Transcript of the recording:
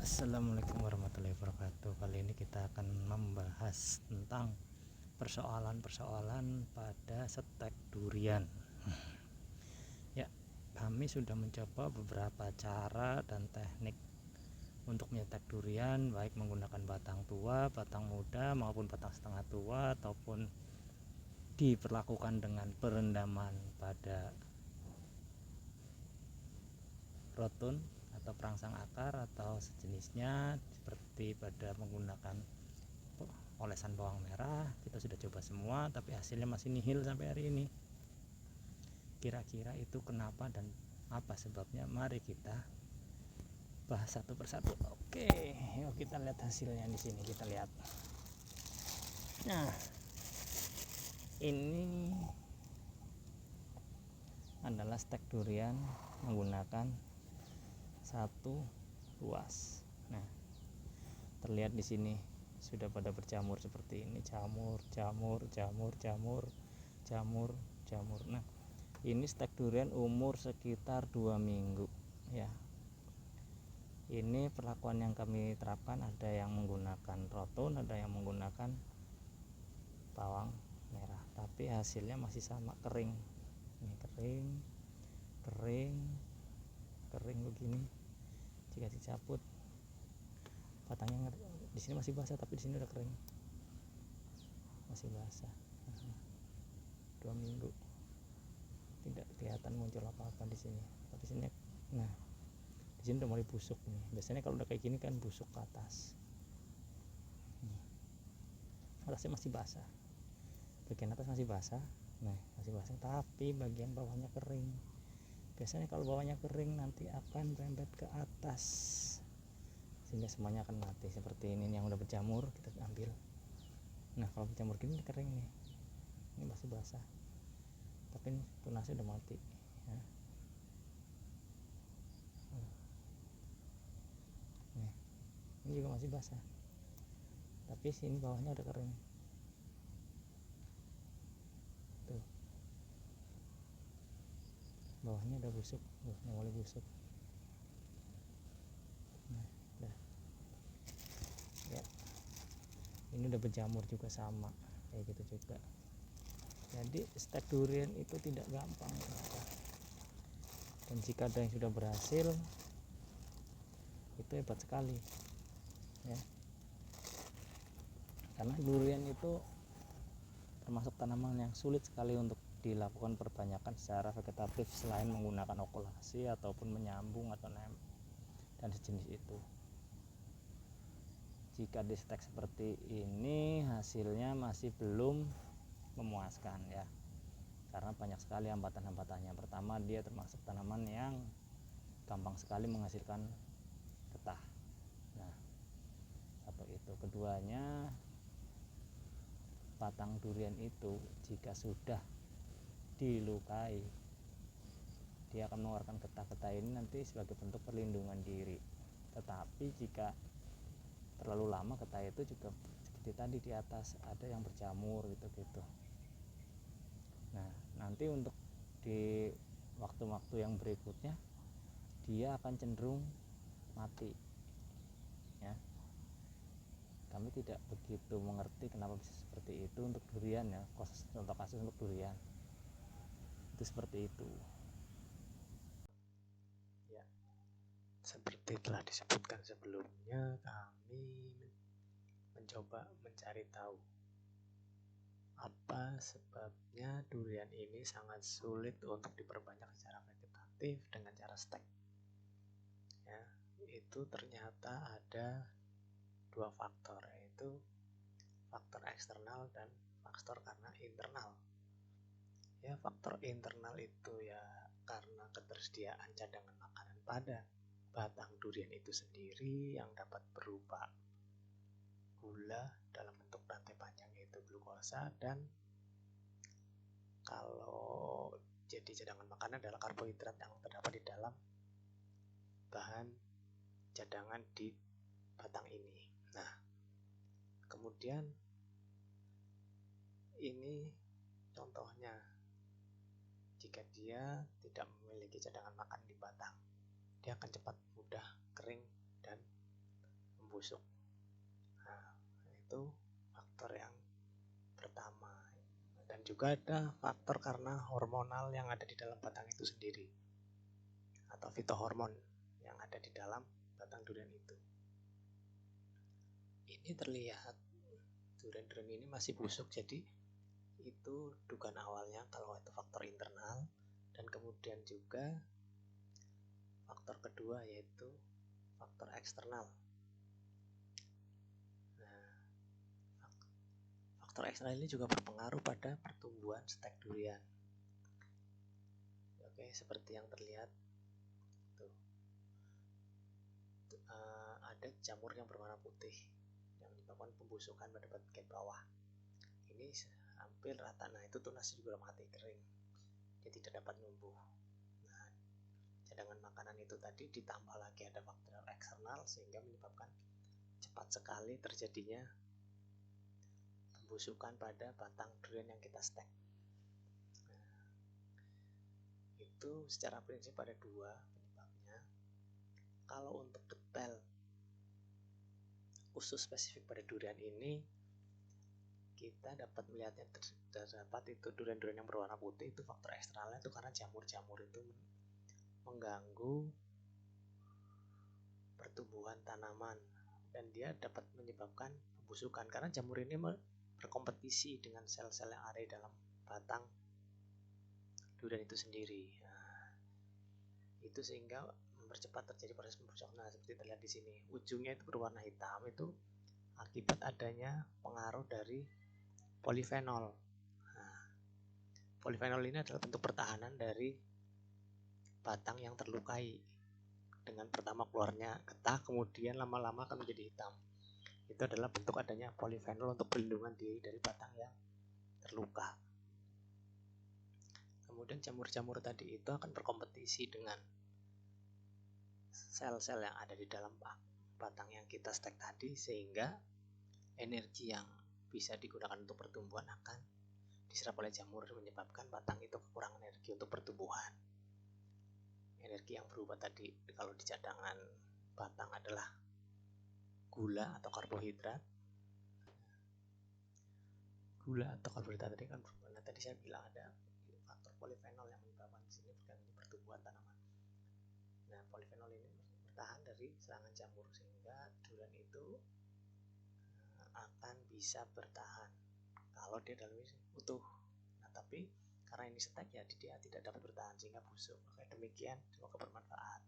Assalamualaikum warahmatullahi wabarakatuh. Kali ini kita akan membahas tentang persoalan-persoalan pada stek durian. Ya, kami sudah mencoba beberapa cara dan teknik untuk menyetek durian, baik menggunakan batang tua, batang muda maupun batang setengah tua, ataupun diperlakukan dengan perendaman pada rotun atau perangsang akar atau sejenisnya, seperti pada menggunakan olesan bawang merah. Kita sudah coba semua, tapi hasilnya masih nihil sampai hari ini. Kira-kira itu kenapa dan apa sebabnya? Mari kita bahas satu persatu. Oke, yuk kita lihat hasilnya di sini. Kita lihat. Nah, ini adalah stek durian menggunakan satu ruas. Nah, terlihat di sini sudah pada berjamur seperti ini, jamur. Nah, ini stek durian umur sekitar 2 minggu ya. Ini perlakuan yang kami terapkan, ada yang menggunakan rotun, ada yang menggunakan bawang merah, tapi hasilnya masih sama, kering. Ini kering begini. Jika dicabut, batangnya di sini masih basah, tapi di sini udah kering, masih basah. 2 minggu tidak kelihatan muncul apa-apa di sini, tapi sini, nah di sini udah mulai busuk nih. Biasanya kalau udah kayak gini kan busuk ke atas. Atasnya masih basah, bagian atas masih basah. Nah, masih basah, tapi bagian bawahnya kering. Biasanya kalau bawahnya kering nanti akan merembet ke atas sehingga semuanya akan mati. Seperti ini yang udah berjamur, kita ambil. Nah, kalau berjamur gini kering nih, ini masih basah, tapi tunasnya udah mati ya. Nih, ini juga masih basah, tapi sini bawahnya udah kering tuh, bawahnya udah busuk, mulai busuk. Nah, udah ya, ini udah berjamur juga sama kayak gitu juga. Jadi stek durian itu tidak gampang ternyata. Dan jika ada yang sudah berhasil, itu hebat sekali ya, karena durian itu termasuk tanaman yang sulit sekali untuk dilakukan perbanyakan secara vegetatif selain menggunakan okulasi ataupun menyambung atau dan sejenis itu. Jika di stek seperti ini hasilnya masih belum memuaskan ya, karena banyak sekali hambatan-hambatannya. Pertama, dia termasuk tanaman yang gampang sekali menghasilkan getah. Nah, satu itu. Keduanya, batang durian itu jika sudah dilukai, dia akan mengeluarkan getah-getah ini nanti sebagai bentuk perlindungan diri. Tetapi jika terlalu lama, getah itu juga seperti tadi di atas ada yang berjamur gitu. Nah, nanti untuk di waktu-waktu yang berikutnya dia akan cenderung mati ya. Kami tidak begitu mengerti kenapa bisa seperti itu untuk durian ya. Contoh kasus untuk durian itu seperti itu ya. Seperti telah disebutkan sebelumnya, kami mencoba mencari tahu apa sebabnya durian ini sangat sulit untuk diperbanyak secara vegetatif dengan cara stek ya. Itu ternyata ada 2 faktor, yaitu faktor eksternal dan faktor karena internal ya. Faktor internal itu ya karena ketersediaan cadangan makanan pada batang durian itu sendiri yang dapat berupa gula dalam bentuk rantai panjang, yaitu glukosa, dan kalau jadi cadangan makanan adalah karbohidrat yang terdapat di dalam bahan cadangan di batang ini. Nah, kemudian ini contohnya, jika dia tidak memiliki cadangan makan di batang, dia akan cepat mudah kering dan busuk. Nah, itu faktor yang pertama. Dan juga ada faktor karena hormonal yang ada di dalam batang itu sendiri, atau fitohormon yang ada di dalam batang durian itu. Ini terlihat durian-durian ini masih busuk, jadi itu dugaan awalnya kalau itu faktor internal. Dan kemudian juga faktor kedua yaitu faktor eksternal. Nah, faktor eksternal ini juga berpengaruh pada pertumbuhan stek durian. Oke, seperti yang terlihat tuh, ada jamur yang berwarna putih yang menyebabkan pembusukan pada bagian bawah. Ini hampir rata. Nah, itu tunas juga mati kering, dia tidak dapat numbuh. Nah, cadangan makanan itu tadi ditambah lagi ada faktor eksternal sehingga menyebabkan cepat sekali terjadinya pembusukan pada batang durian yang kita stek. Nah, itu secara prinsip ada dua penyebabnya. Kalau untuk detail khusus spesifik pada durian ini, kita dapat melihatnya terdapat itu durian-durian yang berwarna putih itu faktor eksternalnya itu karena jamur-jamur itu mengganggu pertumbuhan tanaman, dan dia dapat menyebabkan pembusukan karena jamur ini berkompetisi dengan sel-sel yang ada di dalam batang durian itu sendiri. Nah, itu sehingga mempercepat terjadi proses pembusukan. Nah, seperti terlihat di sini, ujungnya itu berwarna hitam, itu akibat adanya pengaruh dari polifenol. Nah, polifenol ini adalah bentuk pertahanan dari batang yang terlukai. Dengan pertama keluarnya getah, kemudian lama-lama akan menjadi hitam. Itu adalah bentuk adanya polifenol untuk perlindungan diri dari batang yang terluka. Kemudian jamur-jamur tadi itu akan berkompetisi dengan sel-sel yang ada di dalam batang yang kita stek tadi, sehingga energi yang bisa digunakan untuk pertumbuhan akan diserap oleh jamur, menyebabkan batang itu kekurangan energi untuk pertumbuhan. Energi yang berubah tadi kalau di cadangan batang adalah gula atau karbohidrat. Gula atau karbohidrat tadi kan berubah. Nah, tadi saya bilang ada faktor polifenol yang menyebabkan di sini pertumbuhan tanaman. Nah, polifenol ini bertahan dari serangan jamur sehingga durian itu akan bisa bertahan kalau dia dalam utuh. Nah, tapi karena ini stek ya dia tidak dapat bertahan sehingga busuk. Oke, demikian, semoga bermanfaat.